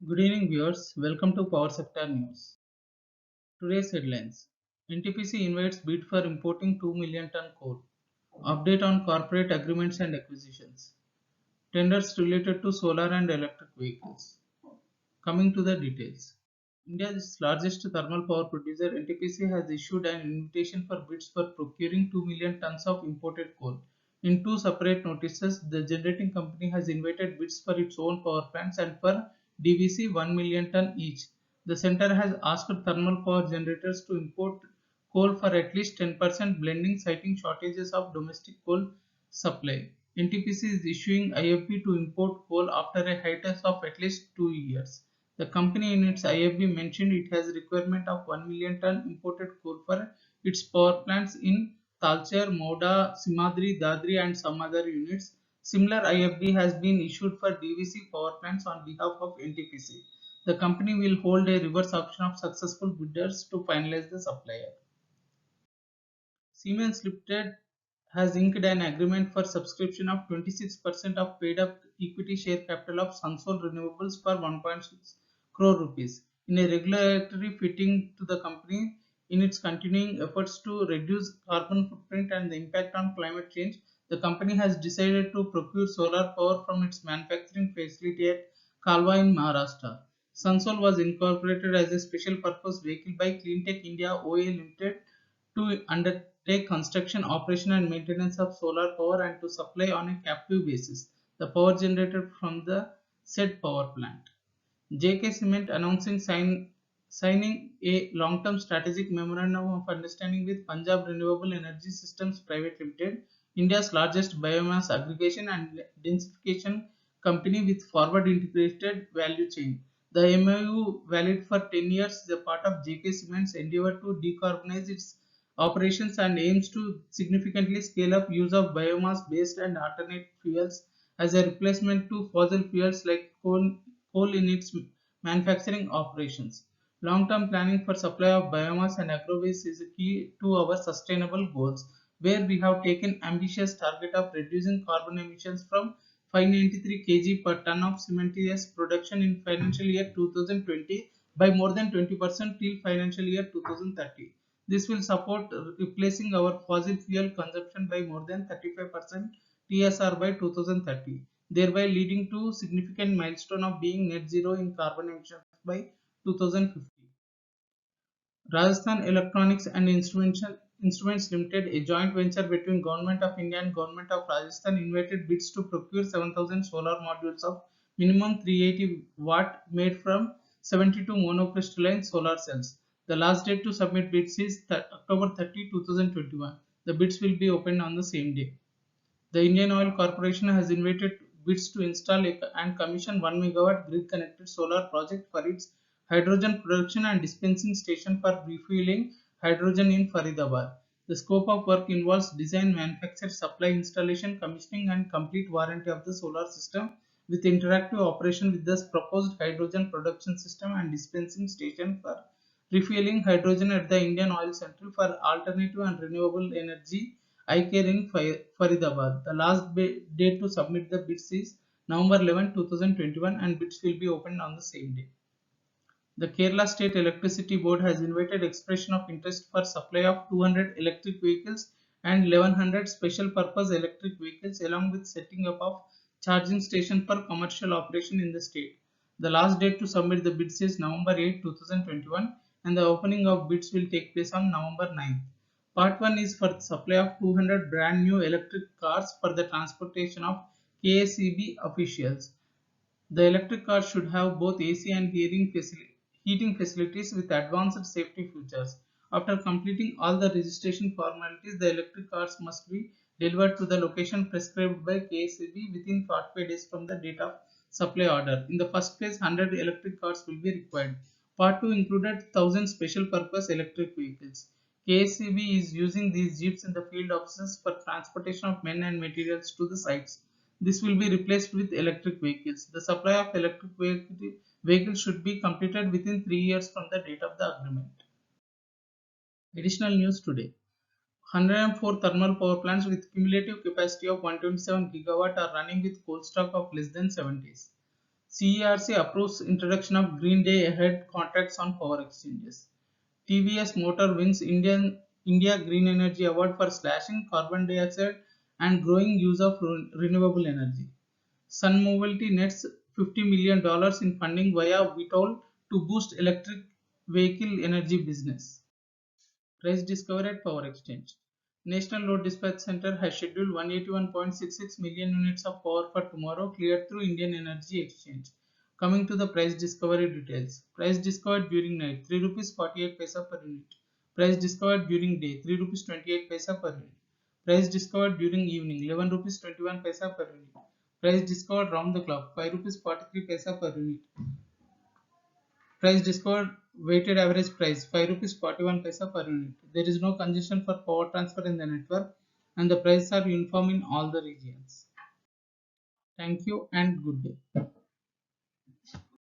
Good evening, viewers. Welcome to Power Sector News. Today's headlines: NTPC invites bid for importing 2 million ton coal. Update on corporate agreements and acquisitions. Tenders related to solar and electric vehicles. Coming to the details. India's largest thermal power producer NTPC has issued an invitation for bids for procuring 2 million tons of imported coal. In two separate notices, the generating company has invited bids for its own power plants and for DVC 1 million ton each. The center has asked thermal power generators to import coal for at least 10% blending, citing shortages of domestic coal supply. NTPC is issuing IFB to import coal after a hiatus of at least 2 years. The company in its IFB mentioned it has requirement of 1 million ton imported coal for its power plants in Talcher, Mauda, Simadri, Dadri and some other units. Similar IFB has been issued for DVC power plants on behalf of NTPC. The company will hold a reverse auction of successful bidders to finalize the supplier. Siemens Limited has inked an agreement for subscription of 26% of paid-up equity share capital of Sunsol Renewables for 1.6 crore rupees in a regulatory fitting to the company in its continuing efforts to reduce carbon footprint and the impact on climate change. The company has decided to procure solar power from its manufacturing facility at Kalwa in Maharashtra. Sunsol was incorporated as a special purpose vehicle by Cleantech India OA Limited to undertake construction, operation and maintenance of solar power and to supply on a captive basis the power generated from the said power plant. JK Cement announcing signing a long-term strategic memorandum of understanding with Punjab Renewable Energy Systems Private Limited, India's largest biomass aggregation and densification company with forward integrated value chain. The MOU, valid for 10 years, is a part of JK Cement's endeavor to decarbonize its operations and aims to significantly scale up use of biomass-based and alternate fuels as a replacement to fossil fuels like coal in its manufacturing operations. Long-term planning for supply of biomass and agro-waste is a key to our sustainable goals, where we have taken ambitious target of reducing carbon emissions from 593 kg per ton of cementitious production in financial year 2020 by more than 20% till financial year 2030. This will support replacing our fossil fuel consumption by more than 35% TSR by 2030, thereby leading to significant milestone of being net zero in carbon emissions by 2050. Rajasthan Electronics and Instruments Limited, a joint venture between Government of India and Government of Rajasthan, invited bids to procure 7,000 solar modules of minimum 380 watt made from 72 monocrystalline solar cells. The last date to submit bids is October 30, 2021. The bids will be opened on the same day. The Indian Oil Corporation has invited bids to install and commission 1 megawatt grid connected solar project for its hydrogen production and dispensing station for refueling hydrogen in Faridabad. The scope of work involves design, manufacture, supply, installation, commissioning and complete warranty of the solar system with interactive operation with the proposed hydrogen production system and dispensing station for refueling hydrogen at the Indian Oil Central for Alternative and Renewable Energy ICARE in Faridabad. The last date to submit the bids is November 11, 2021 and bids will be opened on the same day. The Kerala State Electricity Board has invited expression of interest for supply of 200 electric vehicles and 1100 special purpose electric vehicles along with setting up of charging station for commercial operation in the state. The last date to submit the bids is November 8, 2021 and the opening of bids will take place on November 9th. Part 1 is for the supply of 200 brand new electric cars for the transportation of KSEB officials. The electric car should have both AC and heating facilities with advanced safety features. After completing all the registration formalities, the electric cars must be delivered to the location prescribed by KSEB within 45 days from the date of supply order. In the first phase, 100 electric cars will be required. Part 2 included 1,000 special purpose electric vehicles. KSEB is using these jeeps in the field offices for transportation of men and materials to the sites. This will be replaced with electric vehicles. The supply of electric vehicles should be completed within 3 years from the date of the agreement. Additional news today. 104 thermal power plants with cumulative capacity of 127 gigawatt are running with coal stock of less than 7 days. CERC approves introduction of Green Day Ahead contracts on power exchanges. TVS Motor wins India Green Energy Award for slashing carbon dioxide and growing use of renewable energy. Sun Mobility nets $50 million in funding via Vitol to boost electric vehicle energy business. Price discovery at Power Exchange. National Load Dispatch Center has scheduled 181.66 million units of power for tomorrow cleared through Indian Energy Exchange. Coming to the price discovery details. Price discovered during night 3 rupees 48 paisa per unit. Price discovered during day 3 rupees 28 paisa per unit. Price discovered during evening 11 rupees 21 paisa per unit. Price discovered round the clock 5 rupees 43 paisa per unit. Price discovered weighted average price 5 rupees 41 paisa per unit. There is no congestion for power transfer in the network and the prices are uniform in all the regions. Thank you and good day.